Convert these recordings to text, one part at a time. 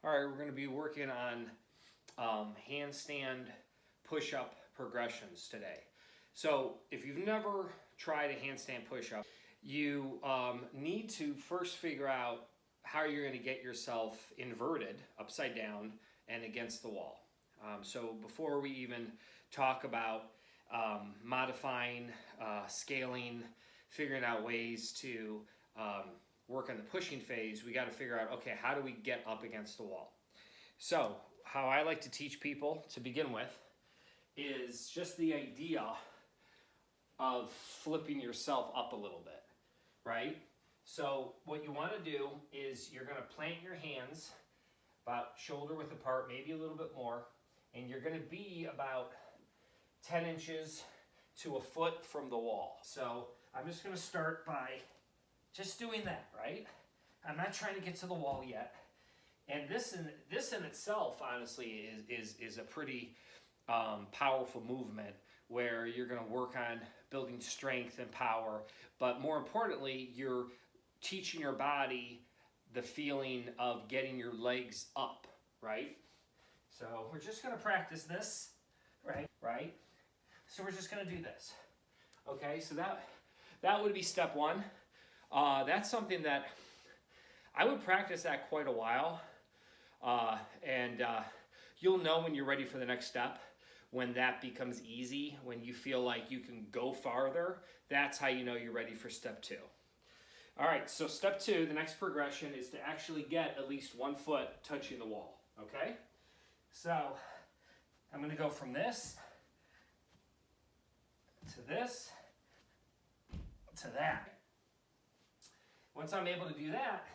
All right, we're going to be working on handstand push-up progressions today. So if you've never tried a handstand push-up, you need to first figure out how you're going to get yourself inverted, upside down, and against the wall. So before we even talk about modifying, scaling, figuring out ways to work on the pushing phase, we got to figure out, okay, how do we get up against the wall? So how I like to teach people to begin with is just the idea of flipping yourself up a little bit, right? So what you want to do is you're going to plant your hands about shoulder width apart, maybe a little bit more, and you're going to be about 10 inches to a foot from the wall. So I'm just going to start by just doing that, right? I'm not trying to get to the wall yet. And this in itself, honestly, is a pretty powerful movement where you're going to work on building strength and power, but more importantly, you're teaching your body the feeling of getting your legs up, right? So we're just going to practice this, right? So we're just going to do this. Okay, so that would be step one. That's something that I would practice that quite a while, and you'll know when you're ready for the next step, when that becomes easy, when you feel like you can go farther. That's how you know you're ready for step two. All right, so step two, the next progression is to actually get at least 1 foot touching the wall, okay? So I'm going to go from this to this to that. Once I'm able to do that,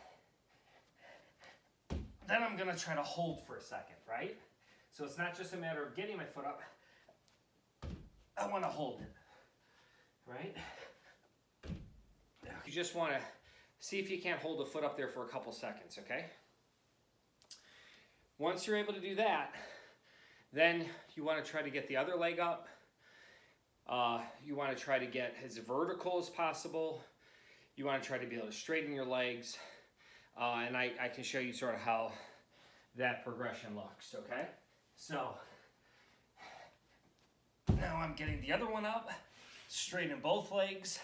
then I'm going to try to hold for a second, right? So it's not just a matter of getting my foot up. I want to hold it, right? You just want to see if you can't hold the foot up there for a couple seconds, okay? Once you're able to do that, then you want to try to get the other leg up. You want to try to get as vertical as possible. You want to try to be able to straighten your legs. And I can show you sort of how that progression looks, okay? So now I'm getting the other one up, straighten both legs.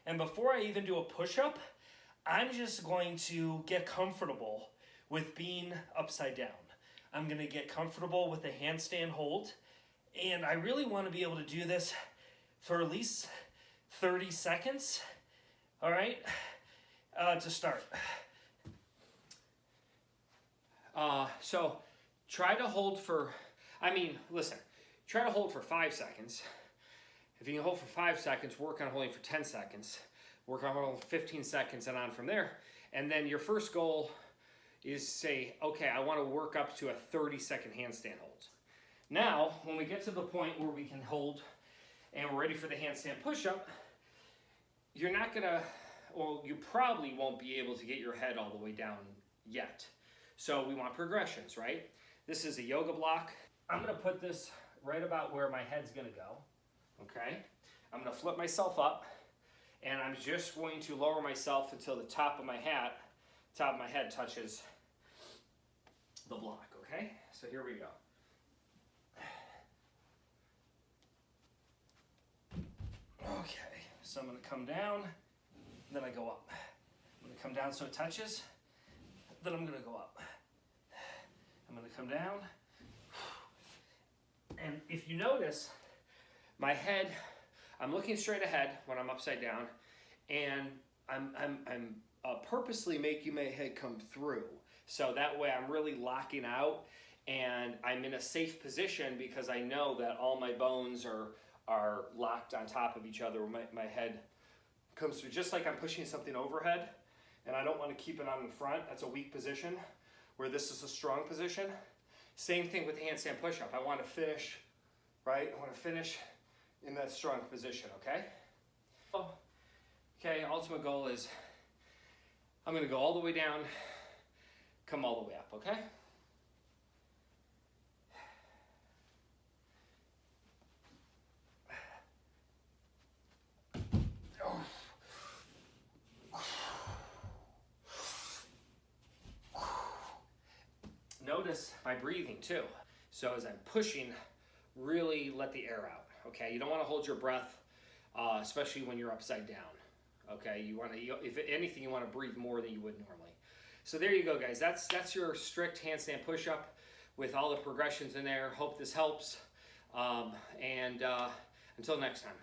And before I even do a push-up, I'm just going to get comfortable with being upside down. I'm going to get comfortable with the handstand hold. And I really want to be able to do this for at least 30 seconds, all right, to start. So try to hold for, try to hold for 5 seconds. If you can hold for 5 seconds, work on holding for 10 seconds. Work on holding 15 seconds and on from there. And then your first goal is say, okay, I want to work up to a 30-second handstand hold. Now, when we get to the point where we can hold and we're ready for the handstand push-up, you're not gonna, well, you probably won't be able to get your head all the way down yet. So we want progressions, right? This is a yoga block. I'm gonna put this right about where my head's gonna go, okay? I'm gonna flip myself up, and I'm just going to lower myself until the top of my head touches the block, okay? So here we go. Okay, so I'm gonna come down, then I go up. I'm gonna come down so it touches, then I'm gonna go up. I'm gonna come down. And if you notice, my head, I'm looking straight ahead when I'm upside down, and I'm purposely making my head come through. So that way I'm really locking out, and I'm in a safe position because I know that all my bones are locked on top of each other. My head comes through, just like I'm pushing something overhead, and I don't want to keep it on the front. That's a weak position, where this is a strong position. Same thing with the handstand push-up. I want to finish, right? I want to finish in that strong position, okay? Okay, ultimate goal is I'm going to go all the way down, come all the way up, okay? No notice my breathing too. So as I'm pushing, really let the air out, okay? You don't want to hold your breath, especially when you're upside down, okay? You want to, if anything, you want to breathe more than you would normally. So there you go, guys. That's your strict handstand push-up with all the progressions in there. Hope this helps. Until next time.